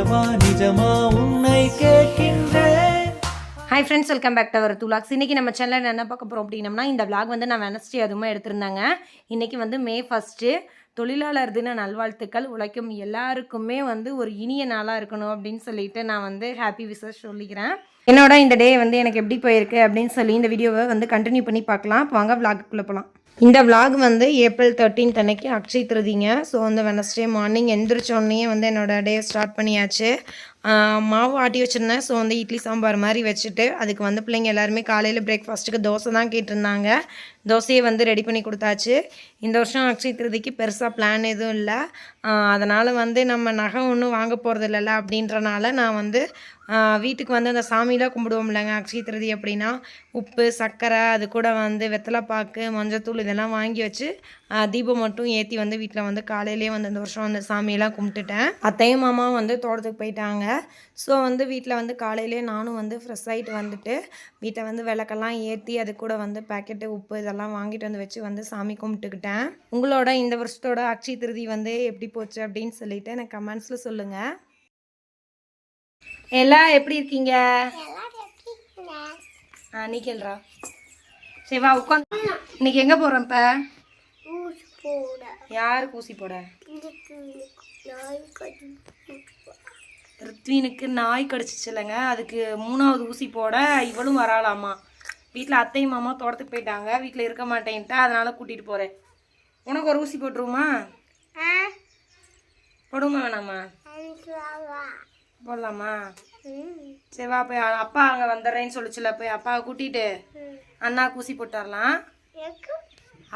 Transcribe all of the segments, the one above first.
சொல்லவா நிஜமா உன்னை கேட்கின்றேன். Hi friends, welcome back to our துலாக்ஸ். இன்றைக்கி நம்ம சேனலில் என்ன பார்க்க போகிறோம் அப்படின்னம்னா, இந்த விளாக் வந்து நான் வெனஸ்டே அதுவுமே எடுத்திருந்தாங்க. இன்றைக்கி வந்து மே 1 தொழிலாளர் தின நல்வாழ்த்துக்கள். உழைக்கும் எல்லாருக்குமே வந்து ஒரு இனிய நாளாக இருக்கணும் அப்படின்னு சொல்லிட்டு நான் வந்து ஹாப்பி விஷஸ் சொல்லிக்கிறேன். என்னோட இந்த டே வந்து எனக்கு எப்படி போயிருக்கு அப்படின்னு சொல்லி இந்த வீடியோவை வந்து கண்டினியூ பண்ணி பார்க்கலாம். வாங்க விளாக்குள்ளே போகலாம். இந்த விளாக் வந்து ஏப்ரல் 13 அன்னைக்கு அக்ஷய் திருதிங்க. ஸோ வந்து வெனஸ்டே மார்னிங் எந்திரிச்சோடனே வந்து என்னோடய டே ஸ்டார்ட் பண்ணியாச்சு. மாவு ஆட்டி வச்சுருந்தேன். ஸோ வந்து இட்லி சாம்பார் மாதிரி வச்சுட்டு அதுக்கு வந்து பிள்ளைங்க எல்லாருமே காலையில் பிரேக்ஃபாஸ்ட்டுக்கு தோசை தான் கேட்டிருந்தாங்க. தோசையை வந்து ரெடி பண்ணி கொடுத்தாச்சு. இந்த வருஷம் அக்ஷய் திருதிக்கு பெருசாக பிளான் எதுவும் இல்லை. அதனால் வந்து நம்ம நகை ஒன்றும் வாங்க போகிறது இல்லைல்ல அப்படின்றனால நான் வந்து வீட்டுக்கு வந்து அந்த சாமிலாம் கும்பிடுவோம் இல்லைங்க அக்ஷய் திருதி அப்படின்னா உப்பு சர்க்கரை அது கூட வந்து வெத்தலைப்பாக்கு மஞ்சத்தூள் இதெல்லாம் வாங்கி வச்சு தீபம் மட்டும் ஏற்றி வந்து வீட்டில் வந்து காலையிலேயே வந்து இந்த வருஷம் அந்த சாமியெல்லாம் கும்பிட்டுட்டேன். அத்தையும் மாமா வந்து தோட்டத்துக்கு போயிட்டாங்க. ஸோ வந்து வீட்டில் வந்து காலையிலே நானும் வந்து ஃப்ரெஷ் ஆகிட்டு வந்துட்டு வீட்டை வந்து விளக்கெல்லாம் ஏற்றி அது கூட வந்து பேக்கெட்டு உப்பு இதெல்லாம் வாங்கிட்டு வந்து வச்சு வந்து சாமி கும்பிட்டுக்கிட்டேன். உங்களோட இந்த வருஷத்தோட அக்ஷய் திருதி வந்து எப்படி போச்சு அப்படின்னு சொல்லிட்டு எனக்கு கமெண்ட்ஸில் சொல்லுங்கள். எல்லாம் எப்படி இருக்கீங்க? நீ கேள்றா. சரி வா உட்காந்து. இன்னைக்கு எங்கே போகிறோம்? இப்போ யாருக்கு ஊசி போட? ரித்வீனுக்கு நாய் கடிச்சிச்சு இல்லைங்க, அதுக்கு 3வது ஊசி போட இவளும் வராளாமா. வீட்டில் அத்தையும் மாமா தோட்டத்துக்கு போயிட்டாங்க, வீட்டில் இருக்க மாட்டேன்ட்டா, அதனால் கூட்டிகிட்டு போகிறேன். உனக்கு ஒரு ஊசி போட்டுருமா? போடுமா வேணாமா? போடலாமா? சரி வா போய் அப்பா அங்கே வந்துடுறேன்னு சொல்லிச்சுல, போய் அப்பாவை கூட்டிகிட்டு அண்ணாக்கு ஊசி போட்டுடலாம்.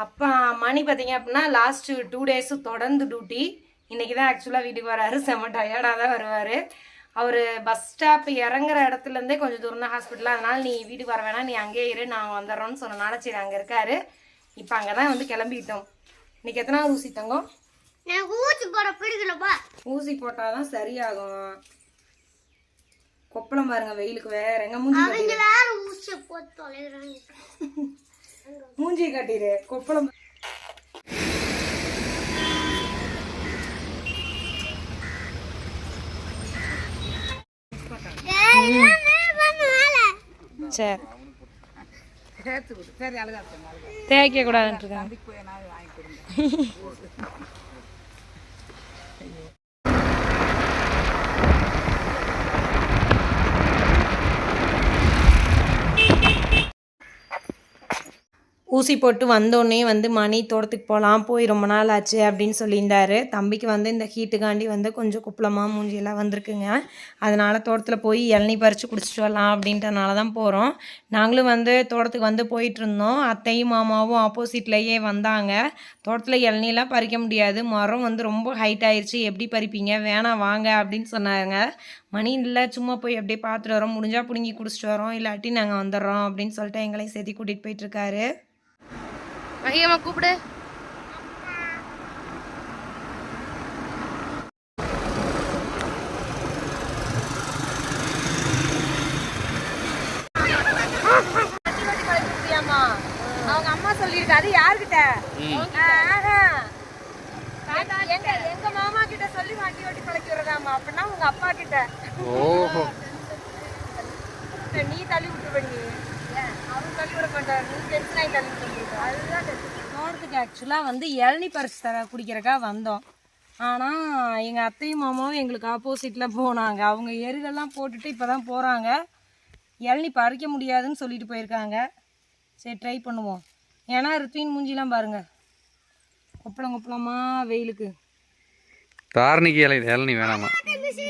அப்பா மணி பார்த்தீங்க அப்படின்னா லாஸ்ட்டு 2 டேஸு தொடர்ந்து டியூட்டி. இன்றைக்கி தான் ஆக்சுவலாக வீட்டுக்கு வராரு. செம்ம டயர்டாக தான் வருவார். அவர் பஸ் ஸ்டாப் இறங்குற இடத்துலேருந்தே கொஞ்சம் தூரம் தான் ஹாஸ்பிட்டல். அதனால் நீ வீட்டுக்கு வர வேணாம், நீ அங்கேயே இரு, நாங்கள் வந்துடுறோன்னு சொன்னனால சரி அங்கே இருக்காரு. இப்போ அங்கே தான் வந்து கிளம்பிட்டோம். இன்றைக்கி எத்தனாவது ஊசி தங்கம்? ஊசி போட பிடிக்கலப்பா. ஊசி போட்டால் தான் சரியாகும். கொப்பளம் பாருங்க வெயிலுக்கு. வேற எங்க மூஞ்சி மூஞ்சி காட்டிடு. கொப்பளம் தேய்க்க கூடாதுன்னு இருக்காங்க. ஊசி போட்டு வந்தோடனே வந்து மணி தோட்டத்துக்கு போகலாம், போய் ரொம்ப நாள் ஆச்சு அப்படின்னு சொல்லியிருந்தாரு. தம்பிக்கு வந்து இந்த ஹீட்டுக்காண்டி வந்து கொஞ்சம் குப்பளமாக மூஞ்சியெல்லாம் வந்திருக்குங்க. அதனால் தோட்டத்தில் போய் இளநீ பறித்து குடிச்சிட்டு வரலாம் அப்படின்றனால தான் போகிறோம். நாங்களும் வந்து தோட்டத்துக்கு வந்து போயிட்டுருந்தோம். அத்தையும் மாமாவும் ஆப்போசிட்லேயே வந்தாங்க. தோட்டத்தில் இளநீலாம் பறிக்க முடியாது, மரம் வந்து ரொம்ப ஹைட் ஆயிடுச்சு, எப்படி பறிப்பீங்க, வேணாம் வாங்க அப்படின்னு சொன்னாங்க. மணி இல்லை சும்மா போய் அப்படியே பார்த்துட்டு வரோம், முடிஞ்சால் பிடுங்கி குடிச்சிட்டு வரோம், இல்லாட்டி நாங்கள் வந்துடுறோம் அப்படின்னு சொல்லிட்டு எங்களையும் சேர்த்து கூட்டிகிட்டு போயிட்டுருக்காரு. மகியம்மா கூப்பிடு. அவங்க அம்மா சொல்லிருக்கு. அது யாருக்கிட்ட? எங்க மாமா கிட்ட சொல்லி வண்டி ஓட்டி பழக்கி விடுறதாமா. அப்படின்னா உங்க அப்பா கிட்ட. நீ தள்ளி விட்டுருவீங்க, அவரு தள்ளி விட மாட்டாரு, நீ டென்ஷன் ஆகி தள்ளி விட்டுருவீங்க. அதுதான் தோட்டத்துக்கு ஆக்சுவலாக வந்து இளநீ பறிச்சு குடிக்கிறக்கா வந்தோம். ஆனால் எங்கள் அத்தையும் மாமாவும் எங்களுக்கு ஆப்போசிட்டில் போனாங்க. அவங்க எருகெல்லாம் போட்டுட்டு இப்போ தான் போகிறாங்க. இளநீ பறிக்க முடியாதுன்னு சொல்லிட்டு போயிருக்காங்க. சரி ட்ரை பண்ணுவோம். ஏன்னா ரித்வீன் மூஞ்சிலாம் பாருங்கள், கொப்பளம் கொப்பளமாக வெயிலுக்கு. தாரணிக்கு இளநீ வேணாமா?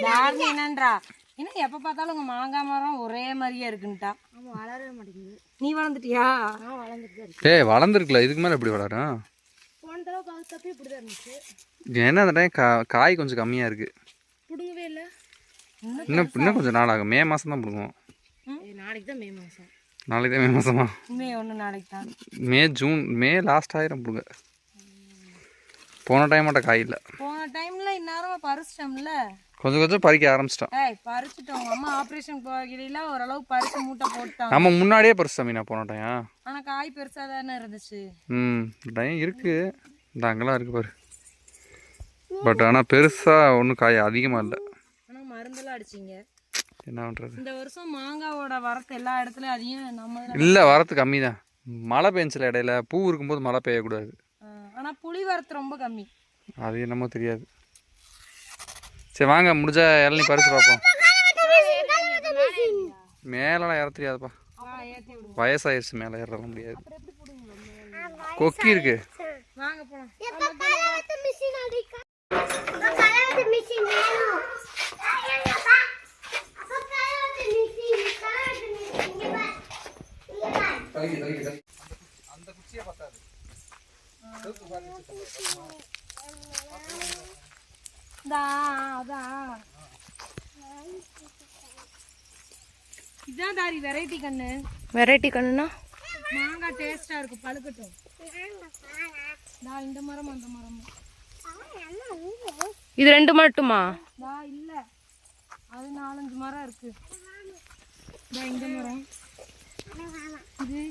தாரணி என்னன்றா, ஏன்னா எப்போ பார்த்தாலும் உங்கள் மாங்காய் மரம் ஒரே மாதிரியே இருக்குன்ட்டா. வளரவே மாட்டேங்குது. நீ வளர்ந்துட்டியா? வளர்ந்துருக்கு. வளர்ந்துருக்குல, இதுக்கு மேலே எப்படி வளரும்? போன தடவை பார்த்தப்ப இப்படி தான் இருந்துச்சு. என்ன அந்த டைம் காய் கொஞ்சம் கம்மியாக இருக்குது, பிடுங்கவே இல்லை. இன்னும் கொஞ்சம் நாள் ஆகும். மே மாதம் தான் பிடுங்குவோம். நாளைக்கு தான் மே மாதம். நாளைக்கு தான் மே மாதமா? மே 1 நாளைக்கு தான். மே லாஸ்ட் ஆயிரம் பிடுங்க. போன டைம் மட்டும் காய் இல்லை. போன டைம்ல இந்நேரம் பறிச்சிட்டோம்ல, கொஞ்சம் கொஞ்சம் பறிக்க ஆரம்பிச்சிட்டோம். பறிச்சிட்டோம். அம்மா ஆப்ரேஷன் போகையில ஓரளவு பறிச்சு மூட்டை போட்டாங்க. நம்ம முன்னாடியே பறிச்சிட்டோம் மீனா போன டைம். ஆனா காய் பெருசா தானே இருந்துச்சு. டைம் இருக்கு, இந்த அங்கெல்லாம் இருக்கு பாரு. பட் ஆனால் பெருசாக ஒன்றும் காய் அதிகமாக இல்லை. ஆனால் மருந்தெல்லாம் அடிச்சிங்க. என்ன பண்ணுறது? இந்த வருஷம் மாங்காவோட வரத்து எல்லா இடத்துலையும் அதையும் நம்ம இல்லை, வரத்து கம்மி தான். மழை பெஞ்சில் இடையில பூ இருக்கும்போது மழை பெய்யக்கூடாது. ஆனால் புளி வரத்து ரொம்ப கம்மி. அது என்னமோ தெரியாது. சரி வாங்க, முடிஞ்சா இளநீ பறிச்சு பார்ப்போம். மேலெலாம் ஏற தெரியாதுப்பா, வயசாயிருச்சு, மேலே ஏறலாம் முடியாது. கொக்கி இருக்கு. வாங்க போலாம். அந்த குச்சியே பத்தாது. இதான் தாரி வெரைட்டி கண்ணு. வெரைட்டி கண்ணுனா மாங்காய் டேஸ்டா இருக்கும், பழுக்கட்டும். இந்த மரம் அந்த மரம் இது 2 மட்டுமா? இல்ல, அது 4-5 மரம் இருக்கு. இந்த மரம் இது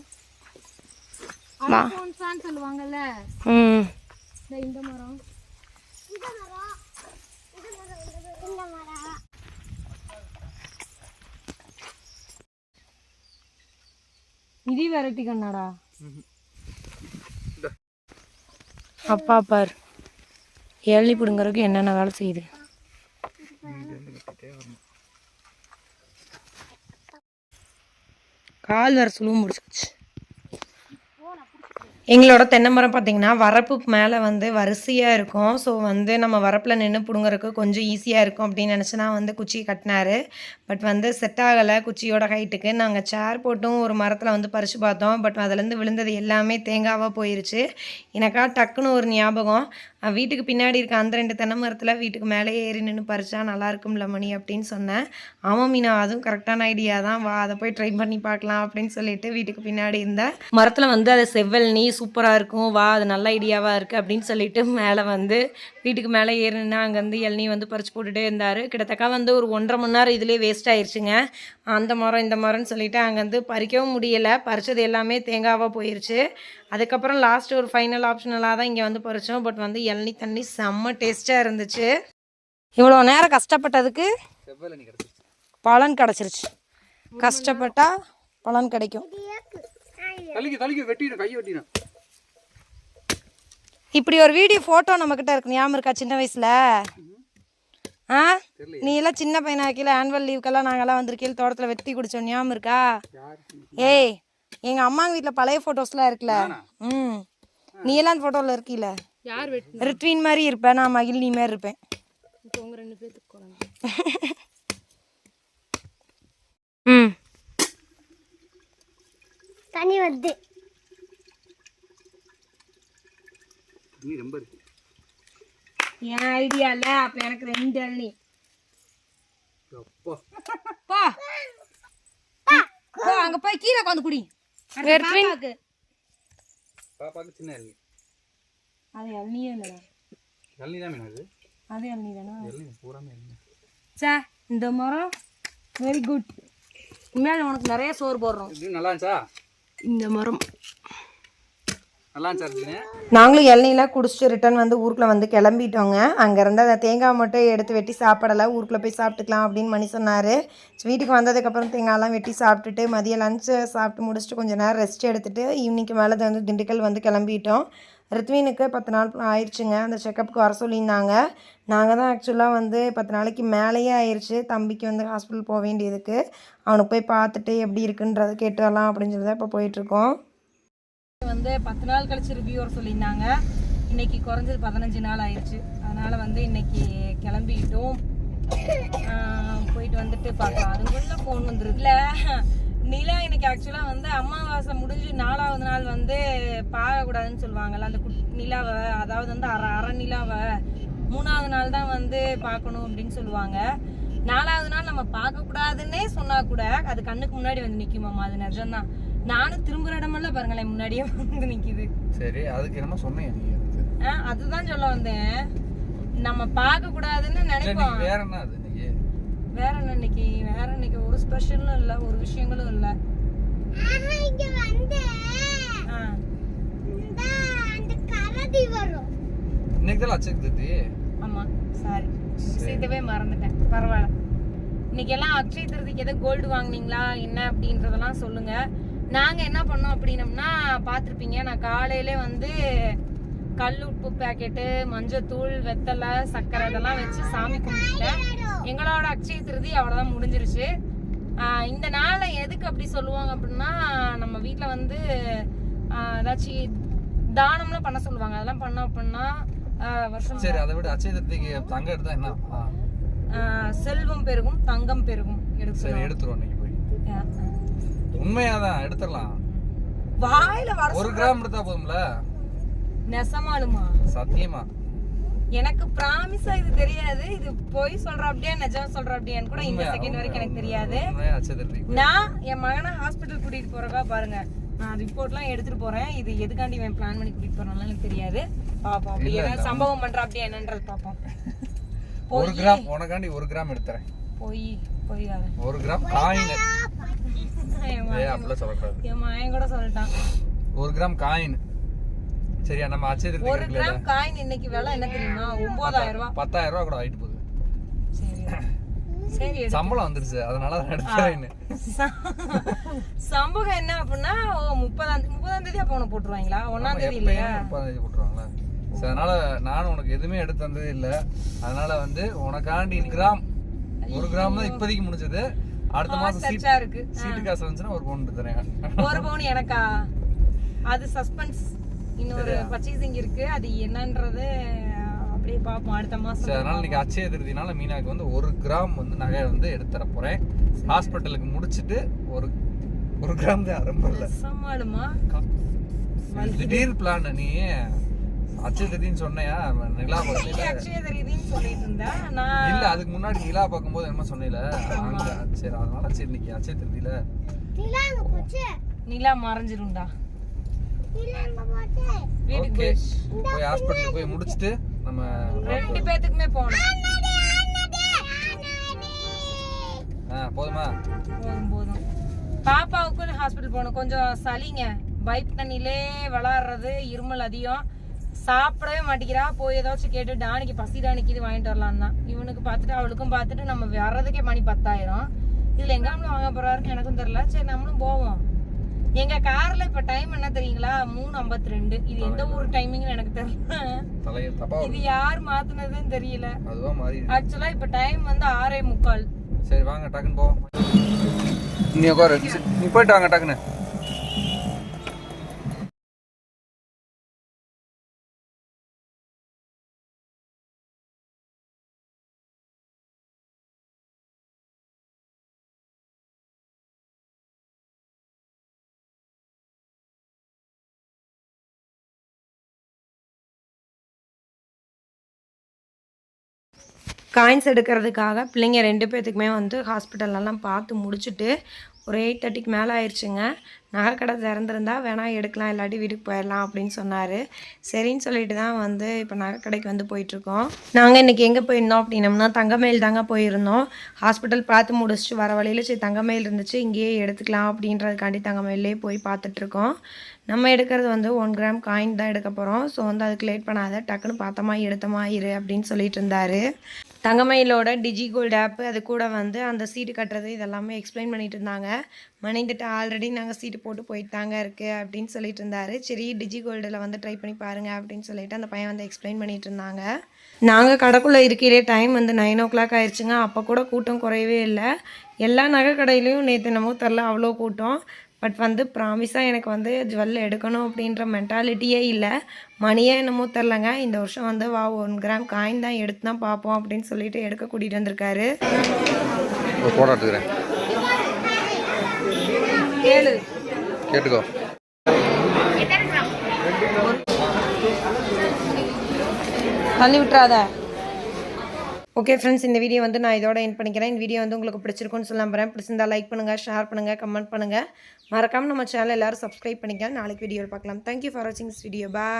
அல்போன்சான்னு சொல்லுவாங்கல்ல, இந்த மரம். இது வெரைட்டி கண்ணாடா. அப்பா பார், இளநீ பிடுங்கிறதுக்கு என்னென்ன வேலை செய்யுது. கால் வர சுழுவும் முடிச்சுச்சு. எங்களோட தென்னை மரம் பார்த்திங்கன்னா வரப்பு மேலே வந்து வரிசையாக இருக்கும். ஸோ வந்து நம்ம வரப்பில் நின்று பிடுங்குறதுக்கு கொஞ்சம் ஈஸியாக இருக்கும் அப்படின்னு நினச்சி நான் வந்து குச்சி கட்டினார். பட் வந்து செட் ஆகலை குச்சியோட ஹைட்டுக்கு. நாங்கள் சேர் போட்டும் ஒரு மரத்தில் வந்து பறித்து பார்த்தோம். பட் அதுலேருந்து விழுந்தது எல்லாமே தேங்காவாக போயிடுச்சு. எனக்கா டக்குன்னு ஒரு ஞாபகம், வீட்டுக்கு பின்னாடி இருக்க அந்த 2 தென்னை மரத்தில் வீட்டுக்கு மேலே ஏறி நின்று பறிச்சா நல்லாயிருக்கும்ல மணி அப்படின்னு சொன்னேன். ஆமாம் மீனா, அதுவும் கரெக்டான ஐடியா தான், வா அதை போய் ட்ரை பண்ணி பார்க்கலாம் அப்படின்னு சொல்லிட்டு வீட்டுக்கு பின்னாடி இருந்த மரத்தில் வந்து அது செவ்வெளநீ சூப்பராக இருக்கும், வா அது நல்ல ஐடியாவாக இருக்குது அப்படின்னு சொல்லிட்டு மேலே வந்து வீட்டுக்கு மேலே ஏறினா அங்கேருந்து இளநீ வந்து பறித்து போட்டுகிட்டே இருந்தார். கிட்டத்தட்ட வந்து ஒரு 1.5 மணி நேரம் இதிலே வேஸ்ட் ஆயிடுச்சுங்க. அந்த மரம் இந்த மரம்னு சொல்லிட்டு அங்கேருந்து பறிக்கவும் முடியலை, பறித்தது எல்லாமே தேங்காவாக போயிடுச்சு. அதுக்கப்புறம் லாஸ்ட்டு ஒரு ஃபைனல் ஆப்ஷனலாக தான் இங்கே வந்து பறித்தோம். பட் வந்து இளநீ தண்ணி செம்ம டேஸ்ட்டாக இருந்துச்சு. இவ்வளோ நேரம் கஷ்டப்பட்டதுக்கு பலன் கிடச்சிருச்சு. கஷ்டப்பட்டா பலன் கிடைக்கும். இப்படி ஒரு வீடியோ ஃபோட்டோ நம்மக்கிட்ட இருக்கு, ஞாபகம் இருக்கா சின்ன வயசில்? நீ எல்லாம் சின்ன பையனா கீழே ஆனுவல் லீவுக்கெல்லாம் நாங்கள்லாம் வந்திருக்கீங்க, தோட்டத்தில் வெட்டி குடித்தோம், ஞாபகம் இருக்கா? ஏய், எங்கள் அம்மாங்க வீட்டில் பழைய ஃபோட்டோஸ்லாம் இருக்குல்ல, நீ எல்லாம் அந்த ஃபோட்டோவில் இருக்கீல, ரித்வின் மாதிரி இருப்பேன், நான் மகிழ்நீ மாதிரி இருப்பேன். தண்ணி வருது. என் ஐடியா இல்ல, அப்ப எனக்கு 2 இளநீ. அங்க போய் கீழே உட்காந்து குடி. பாப்பாக்கு சின்ன இளநீ. அது இளநியே இல்ல, இளநீ தான் மீனா, அது இளநீ தானா? இளநீ பூராமே இளநீ. சே, இந்த மரம் வெரி குட். உண்மையால உனக்கு நிறைய சோறு போடுறோம். இது நல்லா இருந்துச்சா? இந்த மரம் நல்லா இருந்துச்சு. நாங்களும் இளநீலாம் குடிச்சிட்டு ரிட்டர்ன் வந்து ஊருக்குள்ளே வந்து கிளம்பிட்டோங்க. அங்கேருந்து அந்த தேங்காய் மட்டும் எடுத்து வெட்டி சாப்பிடலை, ஊருக்குள்ளே போய் சாப்பிட்டுக்கலாம் அப்படின்னு மணி சொன்னார். வீட்டுக்கு வந்ததுக்கப்புறம் தேங்காயெல்லாம் வெட்டி சாப்பிட்டுட்டு மதியம் லஞ்சு சாப்பிட்டு முடிச்சுட்டு கொஞ்சம் நேரம் ரெஸ்ட் எடுத்துகிட்டு ஈவினிங்க்கு மேலே வந்து திண்டுக்கல் வந்து கிளம்பிட்டோம். ரித்வினுக்கு 10 நாள் ஆயிடுச்சுங்க, அந்த செக்கப்புக்கு வர சொல்லியிருந்தாங்க. நாங்கள் தான் ஆக்சுவலாக வந்து 10 நாளைக்கு மேலேயே ஆயிடுச்சு. தம்பிக்கு வந்து ஹாஸ்பிட்டல் போக வேண்டியதுக்கு, அவனுக்கு போய் பார்த்துட்டு எப்படி இருக்குன்றதை கேட்டு வரலாம் அப்படின்னு சொல்லி தான் இப்போ போயிட்டுருக்கோம். வந்து 10 நாள் கழிச்சு ரிவ்யூ வர சொல்லியிருந்தாங்க. இன்னைக்கு குறைஞ்சது 15 நாள் ஆயிடுச்சு. அதனால் வந்து இன்னைக்கு கிளம்பிக்கிட்டோம். போயிட்டு வந்துட்டு பார்க்கலாம். அதுக்குள்ள ஃபோன் வந்துருக்குல்ல. நிலா இன்னைக்கு ஆக்சுவலாக வந்து அமாவாசை முடிஞ்சு 4ஆவது நாள் வந்து பார்க்கக்கூடாதுன்னு சொல்லுவாங்கள்ல, அந்த நிலாவை, அதாவது வந்து அரை நிலாவை 3ஆவது நாள் தான் வந்து பார்க்கணும் அப்படின்னு சொல்லுவாங்க. 4ஆவது நாள் நம்ம பார்க்கக்கூடாதுன்னே சொன்னால் கூட அது கண்ணுக்கு முன்னாடி வந்து நிற்குமாம்மா, அது நிஜம்தான். நானும் திரும்புகிற இடமெல்லாம் பாருங்களேன் முன்னாடியே வந்து நிற்கிது. சரி, அதுக்கு என்ன சொன்னேன்? அதுதான் சொல்ல வந்தேன், நம்ம பார்க்கக்கூடாதுன்னு நினைப்போம். வேற என்ன அது? வேற என்ன இன்னைக்கு? வேற இன்னைக்கு ஒரு ஸ்பெஷலும் இல்லை, ஒரு விஷயங்களும் இல்லை. இன்னைக்கு தான் அச்சக்கு. ஆமா, சாரி, விஷயத்தவே மறந்துட்டேன். பரவாயில்ல. இன்னைக்கு எல்லாம் அக்ஷய திருதிக்கு எதை கோல்டு வாங்குனீங்களா என்ன அப்படின்றதெல்லாம் சொல்லுங்க. நாங்கள் என்ன பண்ணோம் அப்படின்னம்னா பார்த்துருப்பீங்க, நான் காலையிலே வந்து கல் உப்பு பேக்கெட்டு, மஞ்சத்தூள், வெத்தலை, சர்க்கரை இதெல்லாம் வச்சு சாமி கும்பிட்டேன். எங்களோட அக்ஷய திருதி அவ்வளோதான் முடிஞ்சிருச்சு. இந்த நாளை எதுக்கு அப்படி சொல்லுவாங்க அப்படின்னா, நம்ம வீட்டில் வந்து ஏதாச்சும் தானம்லாம் பண்ண சொல்லுவாங்க. அதெல்லாம் பண்ணோம் அப்படின்னா வருஷம். சரி, அதை விட அக்ஷய திருதிக்கு தங்கம் எடுத்தா என்ன? செல்வம் பெருகும், தங்கம் பெருகும். சரி, எடுத்துருவோம் இன்னைக்கு போய். உண்மையாதான் எடுத்துடலாம். வாயில வர 1 கிராம் எடுத்தா போதும்ல? நெசமாலுமா? சத்தியமா எனக்கு பிராமிஸா இது தெரியாது. இது போய் சொல்ற அப்படியே நிஜம் சொல்ற அப்படியான்னு கூட இந்த செகண்ட் வரைக்கும் எனக்கு தெரியாது. நான் என் மகனை ஹாஸ்பிட்டல் கூட்டிட்டு போறதா பாருங்க, நான் ரிப்போர்ட்லாம் எடுத்துட்டு போறேன். இது எதுக்காண்டி இவன் பிளான் பண்ணி கூட்டிட்டு போறான்னு எனக்கு தெரியாது. பாப்போம் அப்படி ஏதாவது சம்பவம் பண்ற அப்படியே என்னன்றது பாப்போம். 1 கிராம் உனக்காண்டி 1 கிராம் எடுத்துறேன். போய் 1 கிராம் காயின். அப்படிலாம் சொல்லக்கூடாது. என் மகன் கூட சொல்லிட்டான் 1 கிராம் காயின். சரியா? நம்ம அக்ஷய திருதி 1 கிராம் காயின் இன்னைக்கு விலை என்ன தெரியுமா? 9000 ரூபாய். 10,000 ரூபாய் கூட ஆயிட்டு போகுது. சரி, சம்பளம் வந்துருச்சு, அதனால எடுத்துறேன். சம்பளம் என்ன அப்படின்னா 30ஆம் தேதி அப்ப உனக்கு போட்டுருவாங்களா? 1ஆம் தேதி இல்லையா? 30ஆம் தேதி போட்டுருவாங்களா? சரி, அதனால நானும் உனக்கு எதுவுமே எடுத்து தந்ததே இல்லை. அதனால வந்து உனக்காண்டி 1 கிராம் தான் இப்போதைக்கு முடிஞ்சது. அடுத்த மாசம் சீட்டு காசு வந்துச்சுன்னா 1 பவுன் தரேன். 1 பவுன் எனக்கா? அது சஸ்பென்ஸ். இன்னொரு பர்ச்சேசிங் இருக்கு, அது என்னன்றது அப்படியே பாப்போம் அடுத்த மாசம். சரி, அதனால இன்னைக்கு அக்ஷய திருதினால மீனாக்கு வந்து 1 கிராம் வந்து நகை வந்து எடுத்து தர போறேன். ஹாஸ்பிட்டலுக்கு முடிச்சிட்டு 1 கிராம் தான் ரொம்ப இல்ல. சமாளுமா திடீர் பிளான். நீ அக்ஷய திருதின்னு சொன்னையா? நிலா பார்க்கல. அக்ஷய திருதின்னு சொல்லிட்டு இருந்தா நான் இல்ல, அதுக்கு முன்னாடி நிலா பார்க்கும்போது என்ன சொன்னீல? சரி, அதனால சரி இன்னைக்கு அக்ஷய திருதியில நிலா மறைஞ்சிரும்டா. ஓகே, போய் ஹாஸ்பிடல் போய் முடிச்சிட்டு நம்ம 2 பேத்துக்குமே போணும். போதுமா? போதும். பாப்பாவுக்கும் ஹாஸ்பிட்டல் போகணும். கொஞ்சம் சளிங்க, பைப் தண்ணியிலே விளாடுறது, இருமல் அதிகம், சாப்பிடவே மாட்டேங்கிறா. போய் ஏதாச்சும் கேட்டு டானிக்கு பசி டானிக்கு இது வாங்கிட்டு வரலாம் தான். இவனுக்கு பார்த்துட்டு அவளுக்கும் பார்த்துட்டு நம்ம வர்றதுக்கே மணி 10,000. இதுல எங்க வாங்க போறாருன்னு எனக்கும் தெரியல. சரி, நம்மளும் போவோம். எங்க கார்ல இப்ப டைம் என்ன தெரியுங்களா? 3:52. இது எந்த ஊர் டைமிங்னு எனக்கு தெரியல. இது யார் மாத்துனதுன்னு தெரியல. ஆக்சுவலா இப்ப டைம் வந்து 6:45. சரி, வாங்க டக்குன்னு போவோம். நீ உட்காரு, நீ போயிட்டு வாங்க டக்குன்னு. காயின்ஸ் எடுக்கிறதுக்காக பிள்ளைங்க 2 பேர்த்துக்குமே வந்து ஹாஸ்பிட்டல்லலாம் பார்த்து முடிச்சுட்டு ஒரு 8:30க்கு மேலே ஆயிடுச்சுங்க. நகை கடை திறந்துருந்தா வேணால் எடுக்கலாம், இல்லாட்டி வீட்டுக்கு போயிடலாம் அப்படின்னு சொன்னார். சரின்னு சொல்லிட்டு தான் வந்து இப்போ நகை கடைக்கு வந்து போயிட்டுருக்கோம். நாங்கள் இன்றைக்கி எங்கே போயிருந்தோம் அப்படின்னம்னா தங்கமயில் தாங்க போயிருந்தோம். ஹாஸ்பிட்டல் பார்த்து முடிச்சுட்டு வர வழியில் சரி தங்கமயில் இருந்துச்சு, இங்கேயே எடுத்துக்கலாம் அப்படின்றதுக்காண்டி தங்கமயிலே போய் பார்த்துட்ருக்கோம். நம்ம எடுக்கிறது வந்து 1 கிராம் காயின் தான் எடுக்க போகிறோம். ஸோ வந்து அதுக்கு லேட் பண்ணாத, டக்குன்னு பார்த்தமா எடுத்தமா இரு அப்படின்னு சொல்லிட்டு இருந்தார். தங்கமயிலோட டிஜி கோல்டு ஆப்பு, அது கூட வந்து அந்த சீட்டு கட்டுறது இதெல்லாமே எக்ஸ்பிளைன் பண்ணிட்டு இருந்தாங்க. மணிந்துட்டு ஆல்ரெடி நாங்கள் சீட்டு போட்டு போயிட்டு தாங்க இருக்குது அப்படின்னு சொல்லிட்டு இருந்தார். சரி, டிஜி கோல்டில் வந்து ட்ரை பண்ணி பாருங்கள் அப்படின்னு சொல்லிட்டு அந்த பையன் வந்து எக்ஸ்பிளைன் பண்ணிட்டு இருந்தாங்க. நாங்கள் கடைக்குள்ளே இருக்கிறே டைம் வந்து 9 o'clock ஆயிடுச்சுங்க. அப்போ கூட கூட்டம் குறையவே இல்லை. எல்லா நகை கடையிலையும் நேற்று என்னமோ தெரில அவ்வளோ கூட்டம். பட் வந்து ப்ராமிஸாக எனக்கு வந்து ஜுவல் எடுக்கணும் அப்படின்ற மென்டாலிட்டியே இல்லை. மணியே என்னமோ தெரிலங்க. இந்த வருஷம் வந்து 1 கிராம் காயின் தான் எடுத்து தான் பார்ப்போம் அப்படின்னு சொல்லிட்டு எடுக்க கூட்டிகிட்டு வந்திருக்காரு. கேட்டுக்கோ. தள்ளி விட்டுறாத. ஓகே ஃப்ரெண்ட்ஸ், இந்த வீடியோ வந்து நான் இதோட எண்ட் பண்ணிக்கிறேன். இந்த வீடியோ வந்து உங்களுக்கு பிடிச்சிருக்குன்னு சொல்ல நம்புறேன். பிடிச்சிருந்தா லைக் பண்ணுங்கள், ஷேர் பண்ணுங்கள், கமெண்ட் பண்ணுங்கள். மறக்காமல் நம்ம சேனல் எல்லோரும் சப்ஸ்கிரைப் பண்ணிக்க. நாளைக்கு வீடியோவில் பார்க்கலாம். தேங்க்யூ ஃபார் வாட்சிங் திஸ் வீடியோ. பாய்.